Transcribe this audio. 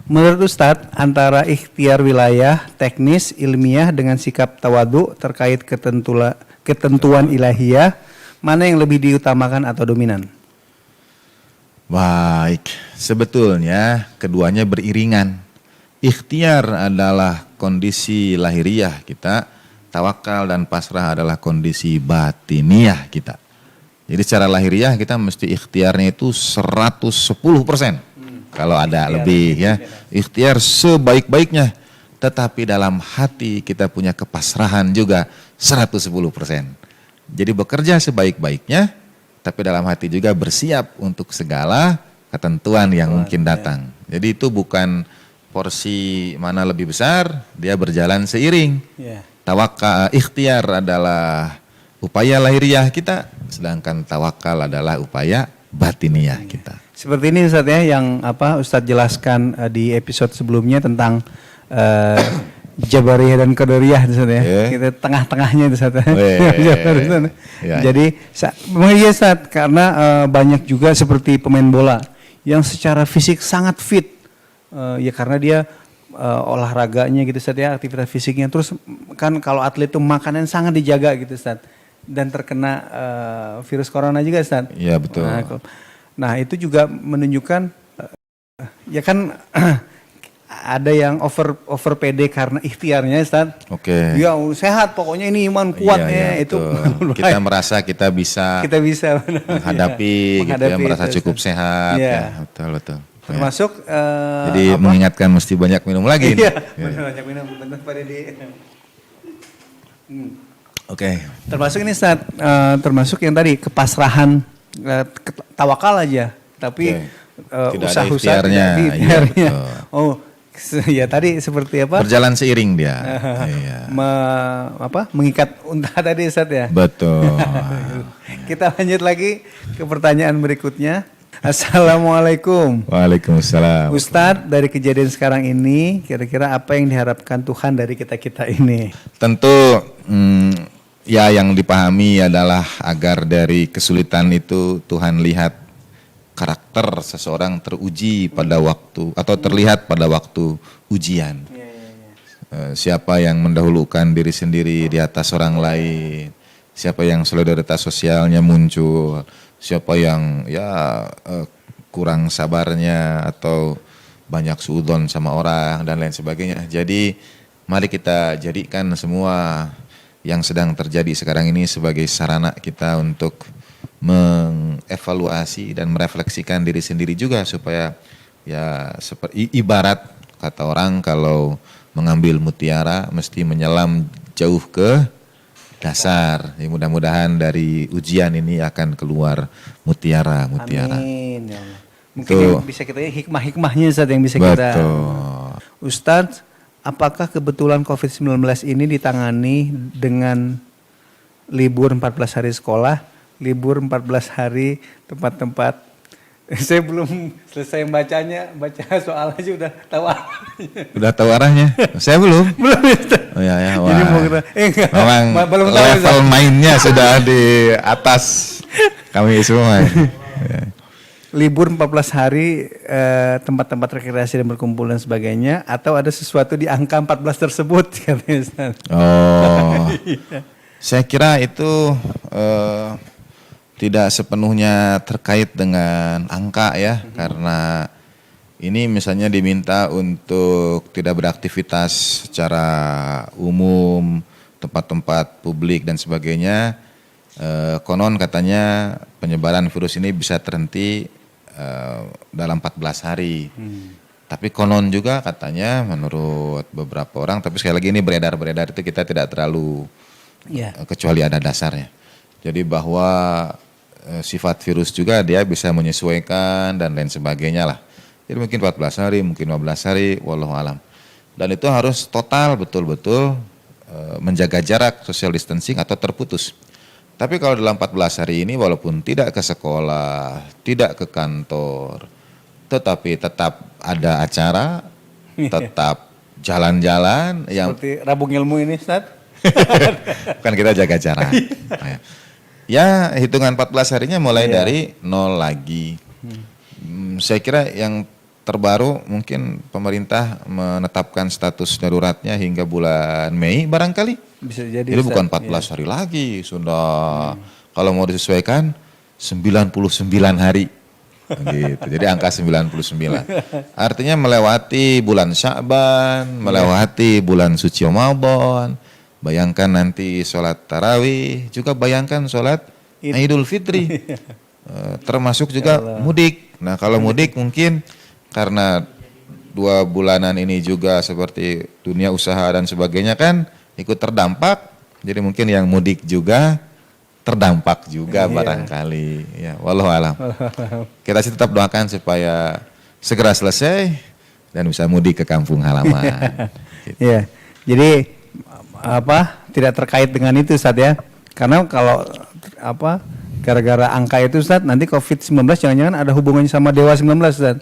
Menurut Ustadz, antara ikhtiar wilayah, teknis, ilmiah dengan sikap tawadu terkait ketentuan ilahiyah, mana yang lebih diutamakan atau dominan? Baik, sebetulnya keduanya beriringan. Ikhtiar adalah kondisi lahiriah kita, tawakal dan pasrah adalah kondisi batiniah kita. Jadi secara lahiriah kita mesti ikhtiarnya itu 110%. Kalau ada lebih ya, ikhtiar sebaik-baiknya. Tetapi dalam hati kita punya kepasrahan juga 110%. Jadi bekerja sebaik-baiknya, tapi dalam hati juga bersiap untuk segala ketentuan yang mungkin datang. Jadi itu bukan porsi mana lebih besar, dia berjalan seiring. Tawakal, ikhtiar adalah upaya lahiriah kita, sedangkan tawakal adalah upaya batiniah kita. Seperti ini Ustadz ya, yang Ustadz jelaskan di episode sebelumnya tentang Jabariyah dan Qadariyah Ustadz ya. Kita tengah-tengahnya Ustadz. Jadi iya Ustadz, karena banyak juga seperti pemain bola yang secara fisik sangat fit. Ya karena dia olahraganya gitu Ustadz ya, aktivitas fisiknya. Terus kan kalau atlet itu makanan sangat dijaga gitu Ustadz. Dan terkena virus corona juga Ustadz. Iya betul. Nah itu juga menunjukkan ya kan ada yang over pede karena ikhtiarnya Ustaz. Oke. Ya sehat pokoknya ini iman kuatnya itu. Kita merasa kita bisa menghadapi gitu ya, merasa cukup sehat ya. Betul. Termasuk jadi mengingatkan mesti banyak minum lagi. Iya, banyak minum bentar Pak Dedi. Oke. Termasuk ini Ustaz, termasuk yang tadi kepasrahan, tawakal aja, tapi usaha-usaha ikhtiarnya. Ya tadi seperti apa? Berjalan seiring dia. Mengikat unta tadi Ustaz ya. Betul. Kita lanjut lagi ke pertanyaan berikutnya. Assalamualaikum. Waalaikumsalam. Ustadz, dari kejadian sekarang ini, kira-kira apa yang diharapkan Tuhan dari kita-kita ini? Tentu ya yang dipahami adalah agar dari kesulitan itu Tuhan lihat karakter seseorang teruji pada waktu atau terlihat pada waktu ujian. Siapa yang mendahulukan diri sendiri di atas orang lain, siapa yang solidaritas sosialnya muncul, siapa yang kurang sabarnya atau banyak suudzon sama orang dan lain sebagainya. Jadi mari kita jadikan semua yang sedang terjadi sekarang ini sebagai sarana kita untuk mengevaluasi dan merefleksikan diri sendiri juga supaya ya seperti ibarat kata orang kalau mengambil mutiara mesti menyelam jauh ke dasar. Ya, mudah-mudahan dari ujian ini akan keluar mutiara. Amin. Ya Allah. Mungkin yang bisa kita hikmah-hikmahnya Ustaz yang bisa kita. Ustaz, apakah kebetulan COVID-19 ini ditangani dengan libur 14 hari sekolah, libur 14 hari tempat-tempat? Saya belum selesai baca soal aja udah tahu arahnya. Udah tahu arahnya? Saya belum. Belum Ustaz. Oh ya, wah. Jadi mau kita, memang belum tahu, level mainnya sudah di atas kami semua. Libur 14 hari tempat-tempat rekreasi dan berkumpul dan sebagainya, atau ada sesuatu di angka 14 tersebut katanya Ustaz. Saya kira itu tidak sepenuhnya terkait dengan angka ya, karena ini misalnya diminta untuk tidak beraktivitas secara umum, tempat-tempat publik dan sebagainya. Konon katanya penyebaran virus ini bisa terhenti dalam 14 hari. Tapi konon juga katanya menurut beberapa orang, tapi sekali lagi ini beredar-beredar itu kita tidak terlalu kecuali ada dasarnya. Jadi bahwa sifat virus juga dia bisa menyesuaikan dan lain sebagainya lah. Jadi mungkin 14 hari, mungkin 15 hari, wallahu alam. Dan itu harus total betul-betul menjaga jarak, social distancing atau terputus. Tapi kalau dalam 14 hari ini walaupun tidak ke sekolah, tidak ke kantor, tetapi tetap ada acara, tetap jalan-jalan. Seperti Rabung Ilmu ini Ustaz? Kan kita jaga jarak. Ya hitungan 14 harinya mulai dari nol lagi. Saya kira yang terbaru mungkin pemerintah menetapkan status daruratnya hingga bulan Mei barangkali. Bisa jadi. Jadi bukan 14 hari lagi, sudah kalau mau disesuaikan 99 hari. Gitu. Jadi angka 99. Artinya melewati bulan Sya'ban, melewati bulan suci Ramadan. Bayangkan nanti sholat tarawih, juga bayangkan sholat Idul Fitri. Termasuk juga mudik. Nah kalau mudik mungkin karena 2 bulanan ini juga seperti dunia usaha dan sebagainya kan ikut terdampak. Jadi mungkin yang mudik juga terdampak juga barangkali. Ya, wallahu alam. Kita sih tetap doakan supaya segera selesai dan bisa mudik ke kampung halaman. Gitu. Iya. Jadi tidak terkait dengan itu Ustaz ya. Karena kalau gara-gara angka itu Ustaz, nanti COVID-19 jangan-jangan ada hubungannya sama Dewa 19 Ustaz.